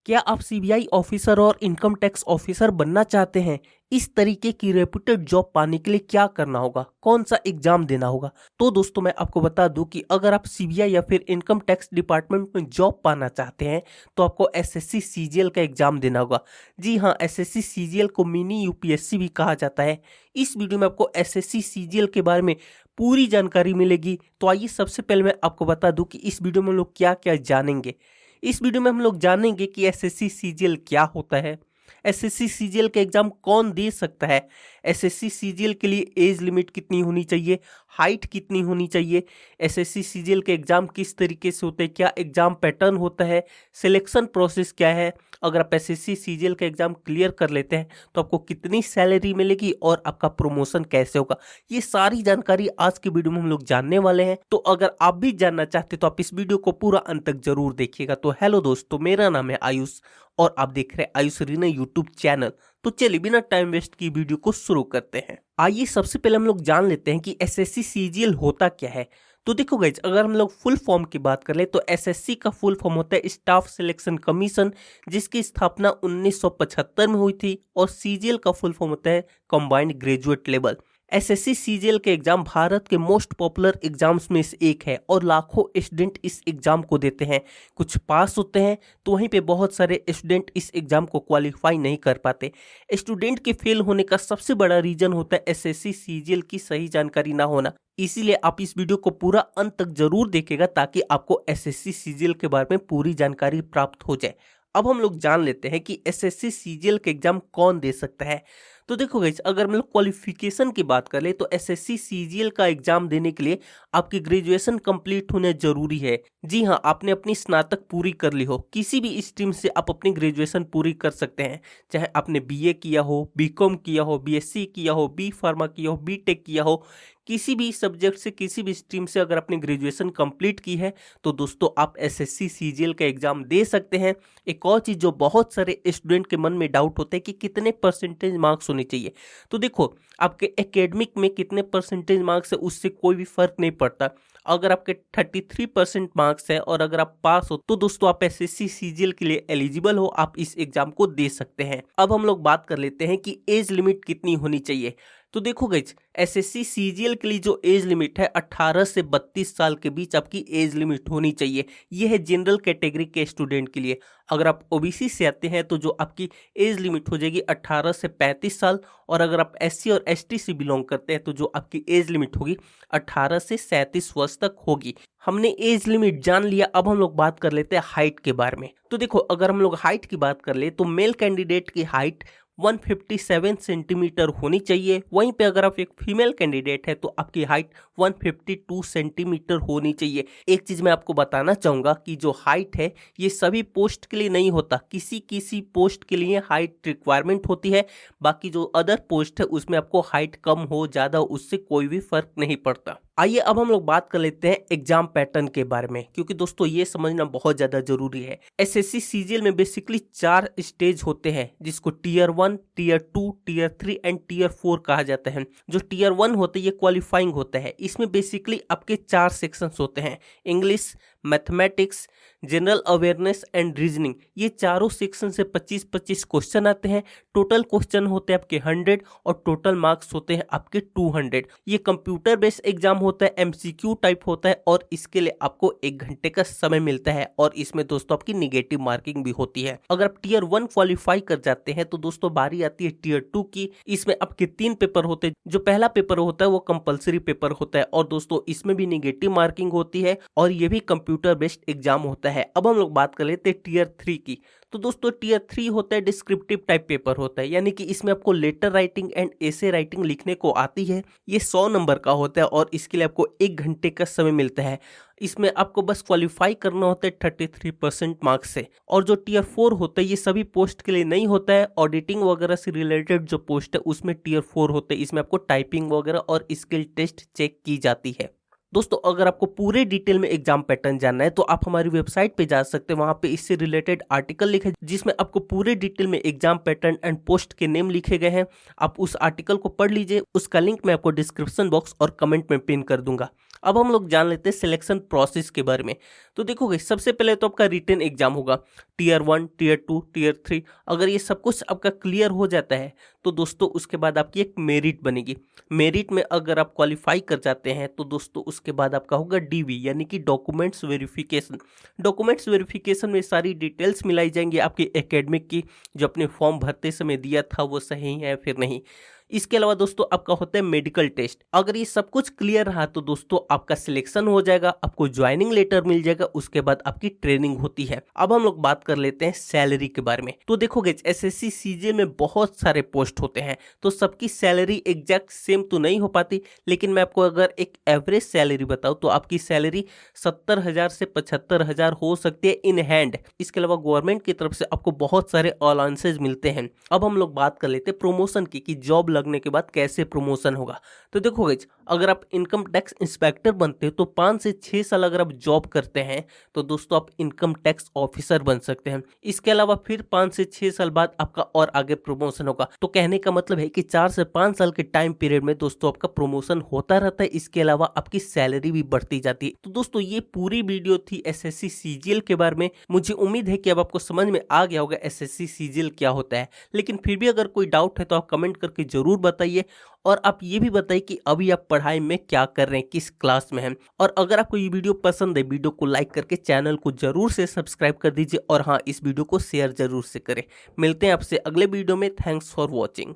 क्या आप CBI officer और इनकम टैक्स ऑफिसर बनना चाहते हैं? इस तरीके की रेप्यूटेड जॉब पाने के लिए क्या करना होगा? कौन सा एग्जाम देना होगा? तो दोस्तों मैं आपको बता दूं कि अगर आप सीबीआई या फिर इनकम टैक्स डिपार्टमेंट में जॉब पाना चाहते हैं तो आपको एसएससी सीजीएल का एग्जाम देना होगा। जी हाँ, एसएससी सीजीएल को मिनी यूपीएससी भी कहा जाता है। इस वीडियो में आपको एसएससी सीजीएल के बारे में पूरी जानकारी मिलेगी। तो आइए सबसे पहले मैं आपको बता दूं कि इस वीडियो में हम लोग क्या क्या जानेंगे। इस वीडियो में हम लोग जानेंगे कि एसएससी सीजीएल क्या होता है, एसएससी सीजीएल का एग्जाम कौन दे सकता है, एसएससी सीजीएल के लिए एज लिमिट कितनी होनी चाहिए, हाइट कितनी होनी चाहिए, एसएससी सीजीएल के एग्जाम किस तरीके से होते हैं, क्या एग्जाम पैटर्न होता है, सिलेक्शन प्रोसेस क्या है, अगर आप एसएससी सीजीएल का एग्जाम क्लियर कर लेते हैं तो आपको कितनी सैलरी मिलेगी और आपका प्रमोशन कैसे होगा। ये सारी जानकारी आज के वीडियो में हम लोग जानने वाले हैं। तो अगर आप भी जानना चाहते तो आप इस वीडियो को पूरा अंत तक जरूर देखिएगा। तो हेलो दोस्तों, मेरा नाम है आयुष और आप देख रहे हैं आयुष रीना यूट्यूब चैनल। तो चलिए बिना टाइम वेस्ट की वीडियो को शुरू करते हैं। आइए सबसे पहले हम लोग जान लेते हैं कि एसएससी सीजीएल होता क्या है। तो देखो गाइज, अगर हम लोग फुल फॉर्म की बात कर ले तो एसएससी का फुल फॉर्म होता है स्टाफ सिलेक्शन कमीशन, जिसकी स्थापना 1975 में हुई थी। और सीजीएल का फुल फॉर्म होता है combined graduate level. SSC CGL के एग्जाम भारत के मोस्ट पॉपुलर एग्जाम्स में से एक है और लाखों स्टूडेंट इस एग्जाम को देते हैं। कुछ पास होते हैं तो वहीं पे बहुत सारे स्टूडेंट इस एग्जाम को क्वालिफाई नहीं कर पाते। स्टूडेंट के फेल होने का सबसे बड़ा रीजन होता है एसएससी सीजीएल की सही जानकारी ना होना। इसीलिए आप इस वीडियो को पूरा अंत तक जरूर देखेगा ताकि आपको एसएससी सीजीएल के बारे में पूरी जानकारी प्राप्त हो जाए। अब हम लोग जान लेते हैं कि एसएससी सीजीएल का एग्जाम कौन दे सकता है। तो देखो गाइस, अगर हम लोग क्वालिफिकेशन की बात कर ले तो एसएससी सीजीएल का एग्जाम देने के लिए आपकी ग्रेजुएशन कंप्लीट होना जरूरी है। जी हाँ, आपने अपनी स्नातक पूरी कर ली हो, किसी भी स्ट्रीम से आप अपनी ग्रेजुएशन पूरी कर सकते हैं। चाहे आपने बीए किया हो, बीकॉम किया हो, बीएससी किया हो, बी फार्मा किया हो, बीटेक किया हो, किसी भी सब्जेक्ट से किसी भी स्ट्रीम से अगर आपने ग्रेजुएशन कंप्लीट की है तो दोस्तों आप एसएससी सीजीएल का एग्जाम दे सकते हैं। एक और चीज़ जो बहुत सारे स्टूडेंट के मन में डाउट होता है कि कितने परसेंटेज मार्क्स होने चाहिए। तो देखो, आपके एकेडमिक में कितने परसेंटेज मार्क्स है उससे कोई भी फर्क नहीं पड़ता। अगर आपके 33% मार्क्स है और अगर आप पास हो तो दोस्तों आप एसएससी सीजीएल के लिए एलिजिबल हो, आप इस एग्जाम को दे सकते हैं। अब हम लोग बात कर लेते हैं कि एज लिमिट कितनी होनी चाहिए। तो देखो गाइज, एसएससी सीजीएल के लिए जो एज लिमिट है 18 से 32 साल के बीच आपकी एज लिमिट होनी चाहिए। यह है जनरल कैटेगरी के स्टूडेंट के लिए। अगर आप ओबीसी से आते हैं तो जो आपकी एज लिमिट हो जाएगी 18 से 35 साल, और अगर आप एससी और एसटी से बिलोंग करते हैं तो जो आपकी एज लिमिट होगी 18 से 37 वर्ष तक होगी। हमने एज लिमिट जान लिया, अब हम लोग बात कर लेते हैं हाइट के बारे में। तो देखो, अगर हम लोग हाइट की बात कर ले तो मेल कैंडिडेट की हाइट 157 सेंटीमीटर होनी चाहिए। वहीं पे अगर आप एक फीमेल कैंडिडेट है तो आपकी हाइट 152 सेंटीमीटर होनी चाहिए। एक चीज मैं आपको बताना चाहूंगा कि जो हाइट है ये सभी पोस्ट के लिए नहीं होता, किसी किसी पोस्ट के लिए हाइट रिक्वायरमेंट होती है। बाकी जो अदर पोस्ट है उसमें आपको हाइट कम हो ज्यादा उससे कोई भी फर्क नहीं पड़ता। आइए अब हम लोग बात कर लेते हैं एग्जाम पैटर्न के बारे में, क्योंकि दोस्तों ये समझना बहुत ज्यादा जरूरी है। एसएससी सीजीएल में बेसिकली 4 स्टेज होते हैं जिसको tier 1, tier 2, tier 3 and tier 4 कहा जाता है। जो टीयर 1 होते हैं ये क्वालिफाइंग होता है। इसमें बेसिकली आपके 4 सेक्शंस होते हैं, English, mathematics, general awareness and reasoning. ये चारों सेक्शन से 25-25 क्वेश्चन आते हैं। टोटल क्वेश्चन होते हैं आपके 100 और टोटल मार्क्स होते हैं आपके 200। ये कंप्यूटर बेस्ड एग्जाम होता है, एमसीक्यू टाइप होता है और इसके लिए आपको 1 घंटे का समय मिलता है। और इसमें दोस्तों आपकी निगेटिव मार्किंग भी होती है। अगर आप टीयर 1 क्वालिफाई कर जाते हैं तो दोस्तों बारी आती है टीयर 2 की। इसमें आपके 3 पेपर होते हैं। जो पहला पेपर होता है वो कंपलसरी पेपर होता है और दोस्तों इसमें भी निगेटिव मार्किंग होती है और ये भी कंप्यूटर बेस्ड एग्जाम होता है। अब हम लोग बात कर लेते हैं टीयर 3 की। तो दोस्तों टीयर 3 होता है डिस्क्रिप्टिव टाइप पेपर होता है, यानी कि इसमें आपको letter writing and essay writing लिखने को आती है। ये 100 नंबर का होता है और इसके लिए आपको 1 घंटे का समय मिलता है। इसमें आपको बस क्वालिफाई करना होता है 33% मार्क्स से। और जो टीयर 4 होता है ये सभी पोस्ट के लिए नहीं होता है। ऑडिटिंग वगैरह से रिलेटेड जो पोस्ट है उसमें टीयर 4 होता है। इसमें आपको टाइपिंग वगैरह और स्किल टेस्ट चेक की जाती है। दोस्तों अगर आपको पूरे डिटेल में एग्जाम पैटर्न जानना है तो आप हमारी वेबसाइट पे जा सकते हैं, वहां पे इससे रिलेटेड आर्टिकल लिखे जिसमें आपको पूरे डिटेल में एग्जाम पैटर्न एंड पोस्ट के नेम लिखे गए हैं। आप उस आर्टिकल को पढ़ लीजिए, उसका लिंक मैं आपको डिस्क्रिप्शन बॉक्स और कमेंट में पिन कर दूंगा। अब हम लोग जान लेते हैं सिलेक्शन प्रोसेस के बारे में। तो देखोगे सबसे पहले तो आपका रिटन एग्जाम होगा, टीयर 1, टीयर 2, टीयर 3। अगर ये सब कुछ आपका क्लियर हो जाता है तो दोस्तों उसके बाद आपकी एक मेरिट बनेगी। मेरिट में अगर आप क्वालिफाई कर जाते हैं तो दोस्तों उसके बाद आपका होगा डीवी यानी कि डॉक्यूमेंट्स वेरिफिकेशन। डॉक्यूमेंट्स वेरिफिकेशन में सारी डिटेल्स मिलाई जाएंगी आपकी एकेडमिक की, जो अपने फॉर्म भरते समय दिया था वो सही है फिर नहीं। इसके अलावा दोस्तों आपका होता है मेडिकल टेस्ट। अगर ये सब कुछ क्लियर रहा तो दोस्तों आपका सिलेक्शन हो जाएगा, आपको ज्वाइनिंग लेटर मिल जाएगा, उसके बाद आपकी ट्रेनिंग होती है। अब हम लोग बात कर लेते हैं सैलरी के बारे में। तो देखोगे एसएससी सीजीएल में बहुत सारे पोस्ट होते हैं तो सबकी सैलरी एग्जैक्ट सेम तो नहीं हो पाती, लेकिन मैं आपको अगर एक एवरेज सैलरी बताऊं तो आपकी सैलरी 70,000 से 75,000 हो सकती है इन हैंड। इसके अलावा गवर्नमेंट की तरफ से आपको बहुत सारे अलाउंसेज मिलते हैं। अब हम लोग बात कर लेते हैं प्रमोशन की कि जॉब लगने के बाद कैसे प्रमोशन होगा। तो देखोगे अगर आप इनकम टैक्स इंस्पेक्टर बनते हो तो 5 से 6 साल अगर आप जॉब करते हैं तो दोस्तों आप इनकम टैक्स ऑफिसर बन सकते हैं। इसके अलावा फिर 5 से 6 साल बाद आपका और आगे प्रमोशन होगा। तो कहने का मतलब है कि 4 से 5 साल के टाइम पीरियड में दोस्तों आपका प्रमोशन होता रहता है। इसके अलावा आपकी सैलरी भी बढ़ती जाती है। तो दोस्तों ये पूरी वीडियो थी एसएससी सीजीएल के बारे में। मुझे उम्मीद है कि अब आपको समझ में आ गया होगा एसएससी सीजीएल क्या होता है, लेकिन फिर भी अगर कोई डाउट है तो आप कमेंट करके जरूर बताइए। और आप ये भी बताइए कि अभी आप पढ़ाई में क्या कर रहे हैं, किस क्लास में हैं। और अगर आपको ये वीडियो पसंद है, वीडियो को लाइक करके चैनल को जरूर से सब्सक्राइब कर दीजिए और हाँ, इस वीडियो को शेयर जरूर से करें। मिलते हैं आपसे अगले वीडियो में। Thanks for watching.